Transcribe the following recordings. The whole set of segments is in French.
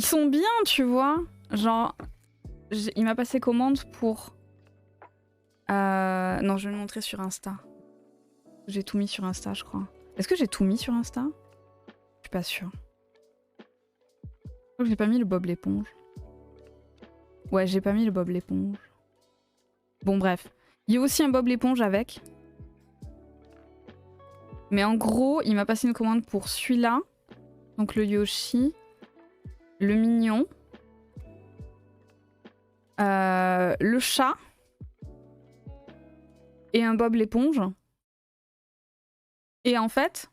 Ils sont bien, tu vois. Genre, il m'a passé commande pour... Non, je vais le montrer sur Insta. J'ai tout mis sur Insta, je crois. Est-ce que j'ai tout mis sur Insta? Je suis pas sûre. Je crois que j'ai pas mis le Bob l'éponge. Ouais, j'ai pas mis le Bob l'éponge. Bon, bref. Il y a aussi un Bob l'éponge avec. Mais en gros, il m'a passé une commande pour celui-là. Donc le Yoshi. Le mignon. Le chat. Et un Bob l'éponge. Et en fait,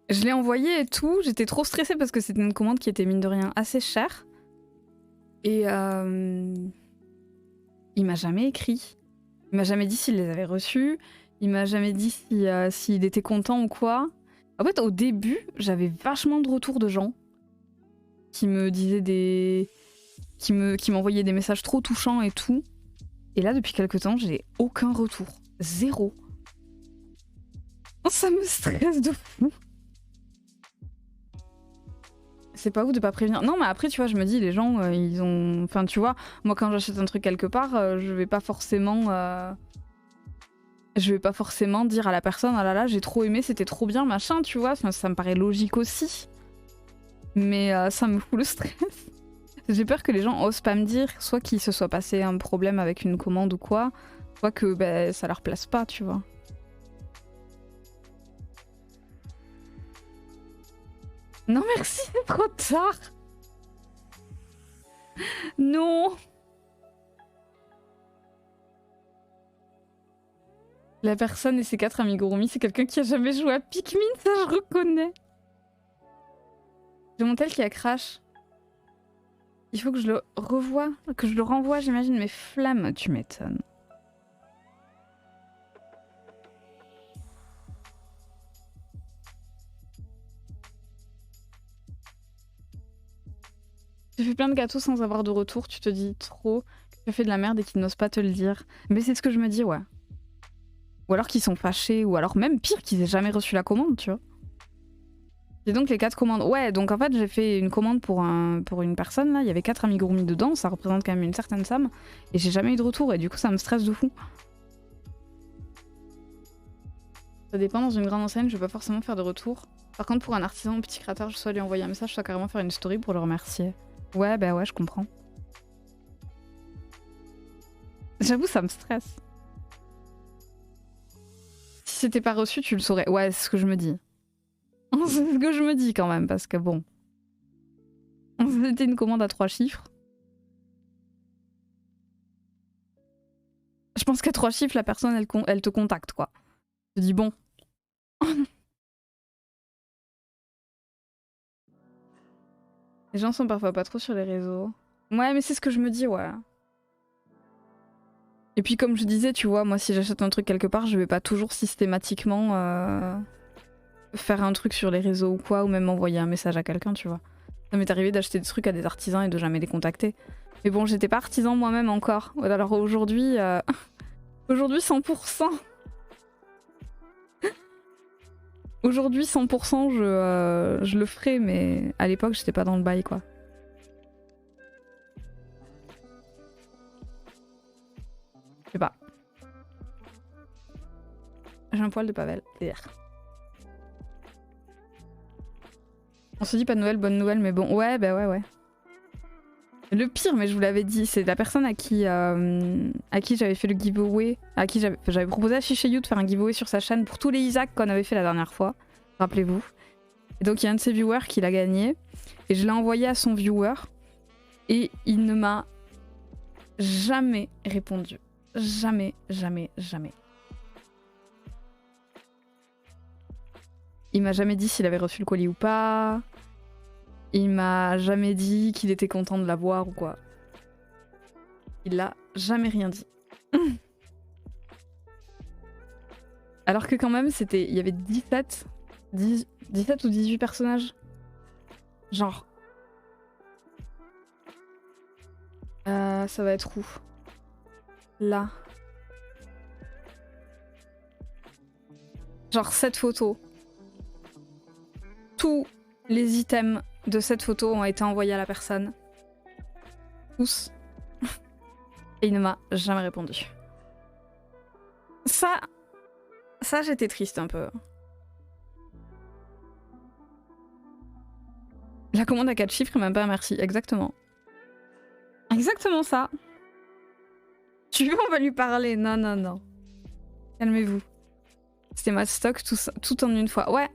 je l'ai envoyé et tout. J'étais trop stressée parce que c'était une commande qui était mine de rien assez chère. Et il m'a jamais écrit. Il m'a jamais dit s'il les avait reçus. Il m'a jamais dit s'il était content ou quoi. En fait, au début, j'avais vachement de retours de gens qui me disaient des... qui m'envoyaient des messages trop touchants et tout. Et là, depuis quelques temps, j'ai aucun retour. Zéro. Ça me stresse de fou. C'est pas ouf de pas prévenir. Non, mais après, tu vois, je me dis, les gens, ils ont... Enfin, tu vois, moi, quand j'achète un truc quelque part, je vais pas forcément... Je vais pas forcément dire à la personne, ah là là, j'ai trop aimé, c'était trop bien, machin, tu vois. Ça me paraît logique aussi. Mais ça me fout le stress. J'ai peur que les gens osent pas me dire, soit qu'il se soit passé un problème avec une commande ou quoi, soit que bah, ça leur plaise pas, tu vois. Non merci, c'est trop tard. Non. La personne et ses 4 amigurumi, c'est quelqu'un qui a jamais joué à Pikmin, ça je reconnais. J'ai mon tel qui a crash. Il faut que je le revoie, que je le renvoie, j'imagine. Mes flammes, tu m'étonnes. Tu fais plein de gâteaux sans avoir de retour, tu te dis trop que tu as fait de la merde et qu'ils n'osent pas te le dire. Mais c'est ce que je me dis, ouais. Ou alors qu'ils sont fâchés, ou alors même pire, qu'ils aient jamais reçu la commande, tu vois. Et donc les 4 commandes. Ouais, donc en fait j'ai fait une commande pour une personne, là, il y avait 4 amigurumi dedans, ça représente quand même une certaine somme, et j'ai jamais eu de retour, et du coup ça me stresse de fou. Ça dépend, dans une grande enseigne, je vais pas forcément faire de retour. Par contre pour un artisan ou petit créateur, je soit lui envoyer un message, soit carrément faire une story pour le remercier. Ouais, bah ouais, je comprends. J'avoue, ça me stresse. Si c'était pas reçu, tu le saurais. Ouais, c'est ce que je me dis. C'est ce que je me dis quand même, parce que bon. C'était une commande à 3 chiffres. Je pense qu'à 3 chiffres, la personne, elle te contacte, quoi. Je te dis bon. Les gens sont parfois pas trop sur les réseaux. Ouais, mais c'est ce que je me dis, ouais. Et puis comme je disais, tu vois, moi si j'achète un truc quelque part, je vais pas toujours systématiquement faire un truc sur les réseaux ou quoi, ou même envoyer un message à quelqu'un, tu vois. Ça m'est arrivé d'acheter des trucs à des artisans et de jamais les contacter. Mais bon, j'étais pas artisan moi-même encore. Alors aujourd'hui, aujourd'hui 100%. Aujourd'hui 100% je le ferai, mais à l'époque j'étais pas dans le bail, quoi. Je sais pas. J'ai un poil de pavel. On se dit pas de nouvelles, bonne nouvelle, mais bon, ouais, bah ouais. Le pire, mais je vous l'avais dit, c'est la personne à qui j'avais fait le giveaway, à qui j'avais proposé à Shishayu de faire un giveaway sur sa chaîne pour tous les Isaac qu'on avait fait la dernière fois, rappelez-vous. Et donc il y a un de ses viewers qui l'a gagné, et je l'ai envoyé à son viewer, et il ne m'a jamais répondu. Jamais. Il m'a jamais dit s'il avait reçu le colis ou pas. Il m'a jamais dit qu'il était content de l'avoir ou quoi. Il a jamais rien dit. Alors que quand même, il y avait 17 ou 18 personnages. Genre. Ça va être où? Là. Genre 7 photos. Tout les items de cette photo ont été envoyés à la personne. Tous. Et il ne m'a jamais répondu. Ça j'étais triste un peu. La commande à 4 chiffres et même pas un merci. Exactement. Exactement ça. Tu veux, on va lui parler. Non, non, non. Calmez-vous. C'était ma stock tout en une fois. Ouais.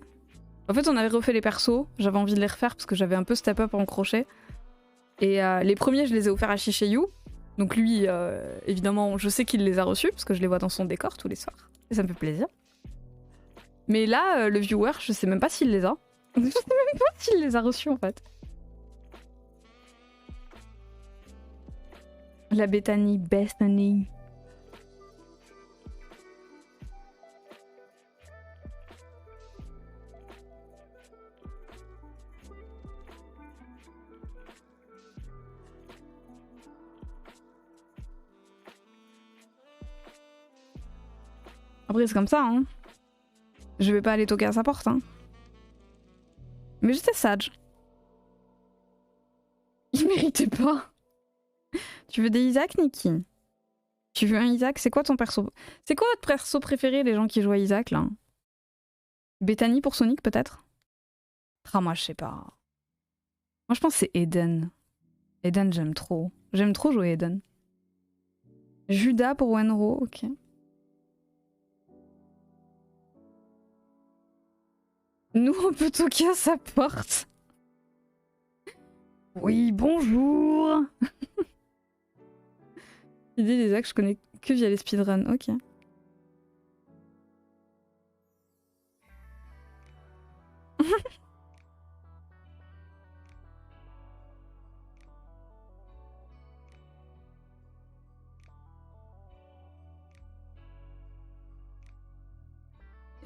En fait, on avait refait les persos. J'avais envie de les refaire parce que j'avais un peu step up en crochet. Et les premiers, je les ai offerts à Shishayu. Donc lui, évidemment, je sais qu'il les a reçus parce que je les vois dans son décor tous les soirs. Et ça me fait plaisir. Mais là, le viewer, je sais même pas s'il les a. Je sais même pas s'il les a reçus en fait. La Bethany, Bethany. Après, c'est comme ça, hein. Je vais pas aller toquer à sa porte, hein. Mais j'étais sage. Il méritait pas. Tu veux des Isaac, Nikki? Tu veux un Isaac? C'est quoi ton perso? C'est quoi votre perso préféré, les gens qui jouent à Isaac, là? Bethany pour Sonic, peut-être? Ah, moi, je sais pas. Moi, je pense que c'est Eden. Eden, j'aime trop. J'aime trop jouer Eden. Judas pour Wenro, ok. Nous, on peut toquer à sa porte. Oui, bonjour. L'idée des actes, je connais que via les speedruns, ok.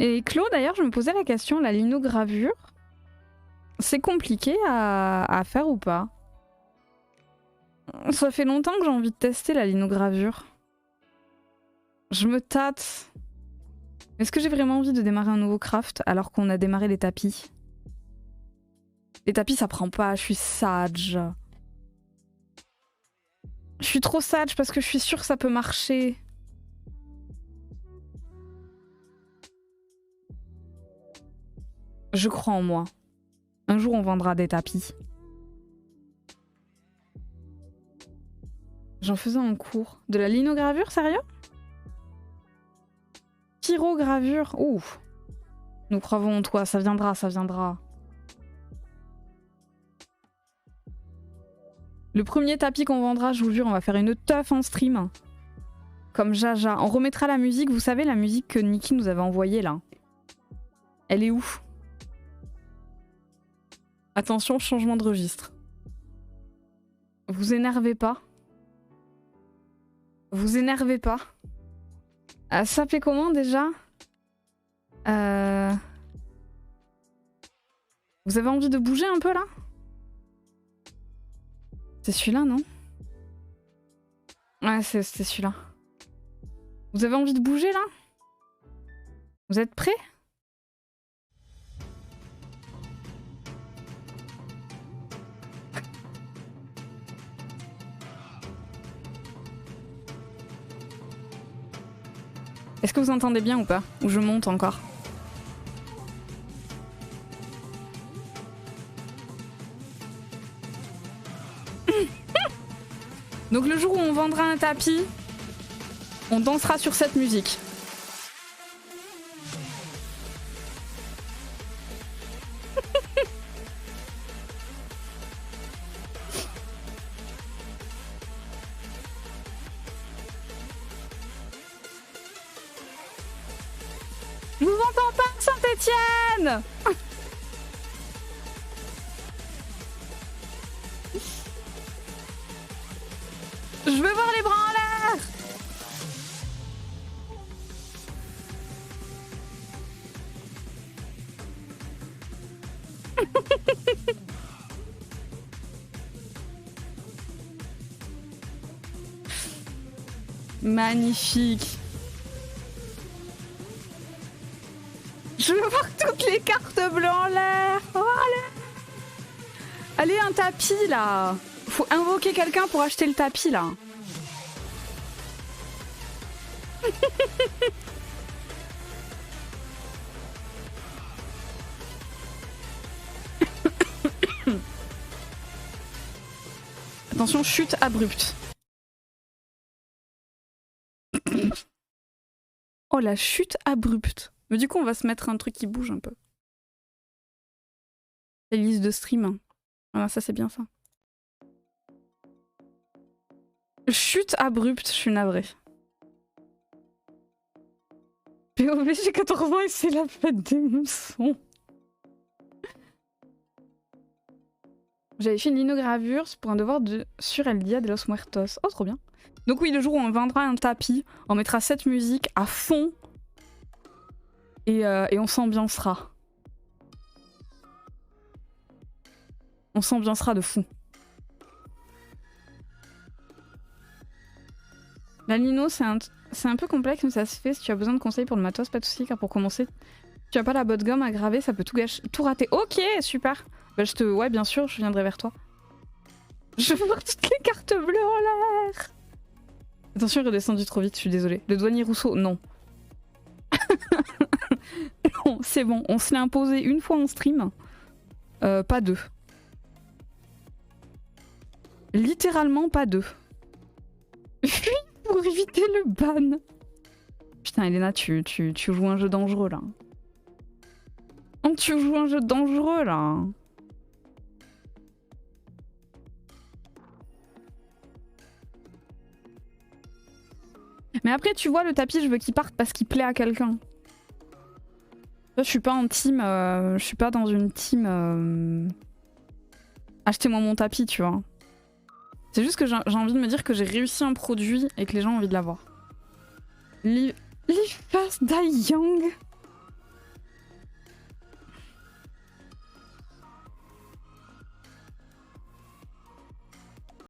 Et Claude, d'ailleurs, je me posais la question, la linogravure, c'est compliqué à faire ou pas? Ça fait longtemps que j'ai envie de tester la linogravure. Je me tâte. Est-ce que j'ai vraiment envie de démarrer un nouveau craft alors qu'on a démarré les tapis? Les tapis, ça prend pas, je suis sage. Je suis trop sage parce que je suis sûre que ça peut marcher. Je crois en moi. Un jour, on vendra des tapis. J'en faisais en cours. De la linogravure, sérieux? Pyrogravure, ouf. Nous croyons en toi, ça viendra, ça viendra. Le premier tapis qu'on vendra, je vous jure, on va faire une teuf en stream. Comme Jaja. On remettra la musique, vous savez, la musique que Nikki nous avait envoyée là. Elle est où? Attention, changement de registre. Vous énervez pas. Vous énervez pas. Ça s'appelait comment déjà? Vous avez envie de bouger un peu là? C'est celui-là, non? Ouais, c'est celui-là. Vous avez envie de bouger là? Vous êtes prêts? Est-ce que vous entendez bien ou pas? Ou je monte encore? Donc le jour où on vendra un tapis, on dansera sur cette musique. Je vous entends pas, Saint-Étienne. Je veux voir les bras en l'air. Magnifique. Je veux voir toutes les cartes bleues en l'air. Oh, allez. Allez, un tapis là. Faut invoquer quelqu'un pour acheter le tapis là. Attention, chute abrupte. Oh la chute abrupte. Mais du coup on va se mettre un truc qui bouge un peu. La liste de stream. Voilà, ça c'est bien ça. Chute abrupte, je suis navrée. POV, j'ai 14 ans et c'est la fête des moussons. J'avais fait une linogravure pour un devoir sur El Dia de los Muertos. Oh, trop bien. Donc oui, le jour où on vendra un tapis, on mettra cette musique à fond et on s'ambiancera. On s'ambiancera de fou. La lino, c'est un peu complexe, mais ça se fait. Si tu as besoin de conseils pour le matos, pas de soucis, car pour commencer, si tu as pas la bonne gomme à graver, ça peut tout gâcher, tout rater. Ok, super. Bah, ouais, bien sûr, je viendrai vers toi. Je veux voir toutes les cartes bleues en l'air. Attention, redescendu trop vite, je suis désolée. Le douanier Rousseau, non. Non, c'est bon, on se l'est imposé une fois en stream. Pas deux. Littéralement pas deux. Fuis pour éviter le ban. Putain, Elena, tu joues un jeu dangereux là. Oh, tu joues un jeu dangereux là. Mais après, tu vois, le tapis, je veux qu'il parte parce qu'il plaît à quelqu'un. Je suis pas en team, je suis pas dans une team. Achetez-moi mon tapis, tu vois. C'est juste que j'ai envie de me dire que j'ai réussi un produit et que les gens ont envie de l'avoir. Live Fast Die Young.